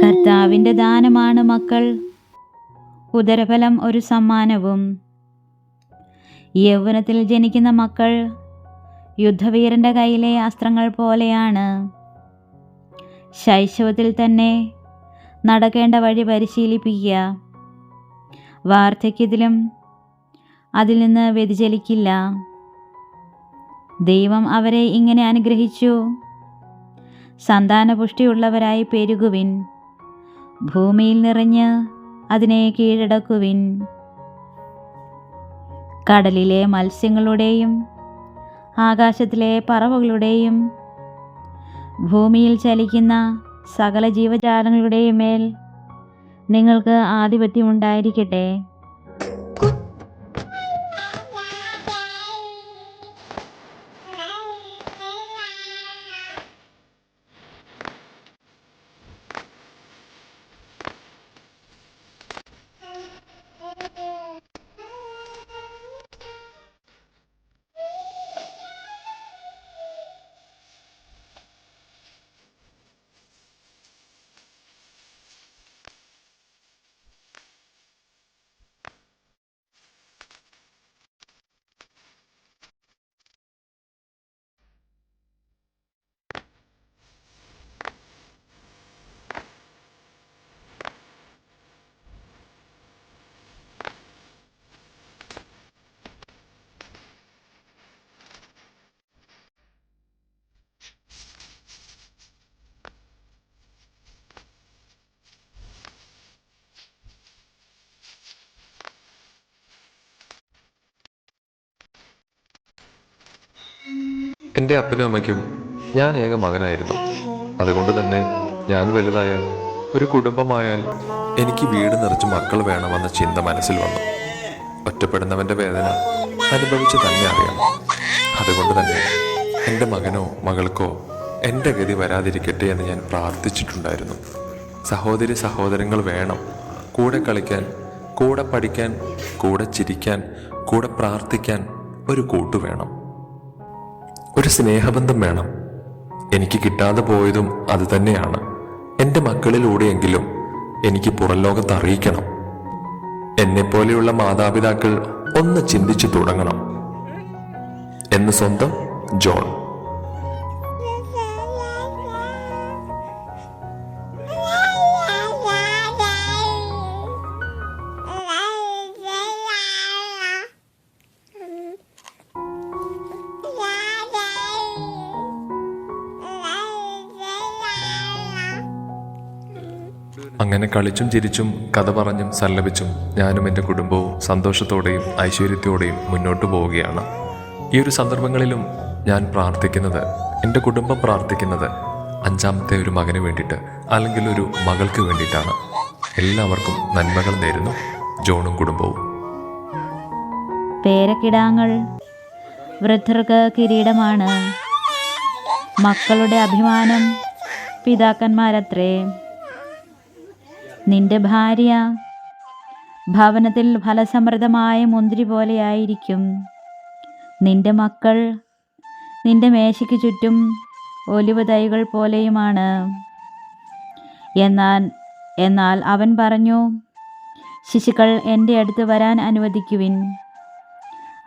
കർത്താവിൻ്റെ ദാനമാണ് മക്കൾ, ഉദരഫലം ഒരു സമ്മാനവും. യൗവനത്തിൽ ജനിക്കുന്ന മക്കൾ യുദ്ധവീരൻ്റെ കയ്യിലെ അസ്ത്രങ്ങൾ പോലെയാണ്. ശൈശവത്തിൽ തന്നെ നടക്കേണ്ട വഴി പരിശീലിപ്പിക്കുക. വാർദ്ധക്യത്തിലും അതിൽ നിന്ന് വ്യതിചലിക്കില്ല. ദൈവം അവരെ ഇങ്ങനെ അനുഗ്രഹിച്ചു: സന്താനപുഷ്ടിയുള്ളവരായി പെരുകുവിൻ, ഭൂമിയിൽ നിറഞ്ഞ് അതിനെ കീഴടക്കുവിൻ. കടലിലെ മത്സ്യങ്ങളുടെയും ആകാശത്തിലെ പറവകളുടെയും ഭൂമിയിൽ ചലിക്കുന്ന സകല ജീവജാലങ്ങളുടെയും മേൽ നിങ്ങൾക്ക് ആധിപത്യമുണ്ടായിരിക്കട്ടെ. എൻ്റെ അപ്പനും അമ്മയ്ക്കും ഞാൻ ഏക മകനായിരുന്നു. അതുകൊണ്ട് തന്നെ ഞാൻ വലുതായാൽ, ഒരു കുടുംബമായാൽ, എനിക്ക് വീട് നിറച്ച് മക്കൾ വേണമെന്ന ചിന്ത മനസ്സിൽ വന്നു. ഒറ്റപ്പെടുന്നവൻ്റെ വേദന അനുഭവിച്ച് തന്നെ അറിയാം. അതുകൊണ്ട് തന്നെ എൻ്റെ മകനോ മകൾക്കോ എൻ്റെ ഗതി വരാതിരിക്കട്ടെ എന്ന് ഞാൻ പ്രാർത്ഥിച്ചിട്ടുണ്ടായിരുന്നു. സഹോദരി സഹോദരങ്ങൾ വേണം, കൂടെ കളിക്കാൻ, കൂടെ പഠിക്കാൻ, കൂടെ ചിരിക്കാൻ, കൂടെ പ്രാർത്ഥിക്കാൻ ഒരു കൂട്ടു വേണം. ഒരു സ്നേഹബന്ധം വേണം. എനിക്ക് കിട്ടാതെ പോയതും അത് തന്നെയാണ്. എൻ്റെ മക്കളിലൂടെയെങ്കിലും എനിക്ക് പുറം ലോകത്ത് അറിയിക്കണം. എന്നെപ്പോലെയുള്ള മാതാപിതാക്കൾ ഒന്ന് ചിന്തിച്ചു തുടങ്ങണം എന്ന് സ്വന്തം ജോൺ. അങ്ങനെ കളിച്ചും ചിരിച്ചും കഥ പറഞ്ഞും സല്ലപിച്ചും ഞാനും എൻ്റെ കുടുംബവും സന്തോഷത്തോടെയും ഐശ്വര്യത്തോടെയും മുന്നോട്ട് പോവുകയാണ്. ഈ ഒരു സന്ദർഭങ്ങളിലും ഞാൻ പ്രാർത്ഥിക്കുന്നത്, എൻ്റെ കുടുംബം പ്രാർത്ഥിക്കുന്നത് അഞ്ചാമത്തെ ഒരു മകന് വേണ്ടിയിട്ട്, അല്ലെങ്കിൽ ഒരു മകൾക്ക് വേണ്ടിയിട്ടാണ്. എല്ലാവർക്കും നന്മകൾ നേരുന്നു. ജോണും കുടുംബവും. പേരക്കിടാങ്ങൾ വൃദ്ധർക്ക് കിരീടമാണ്. മക്കളുടെ അഭിമാനം പിതാക്കന്മാരത്രേ. നിന്റെ ഭാര്യ ഭവനത്തിൽ ഫലസമൃദ്ധമായ മുന്തിരി പോലെയായിരിക്കും. നിന്റെ മക്കൾ നിന്റെ മേശയ്ക്ക് ചുറ്റും ഒലിവ് തൈകൾ പോലെയുമാണ്. എന്നാൽ അവൻ പറഞ്ഞു, ശിശുക്കൾ എൻ്റെ അടുത്ത് വരാൻ അനുവദിക്കുവിൻ,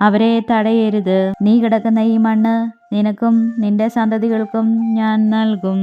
അവരെ തടയരുത്. നീ കിടക്കുന്ന ഈ മണ്ണ് നിനക്കും നിന്റെ സന്തതികൾക്കും ഞാൻ നൽകും.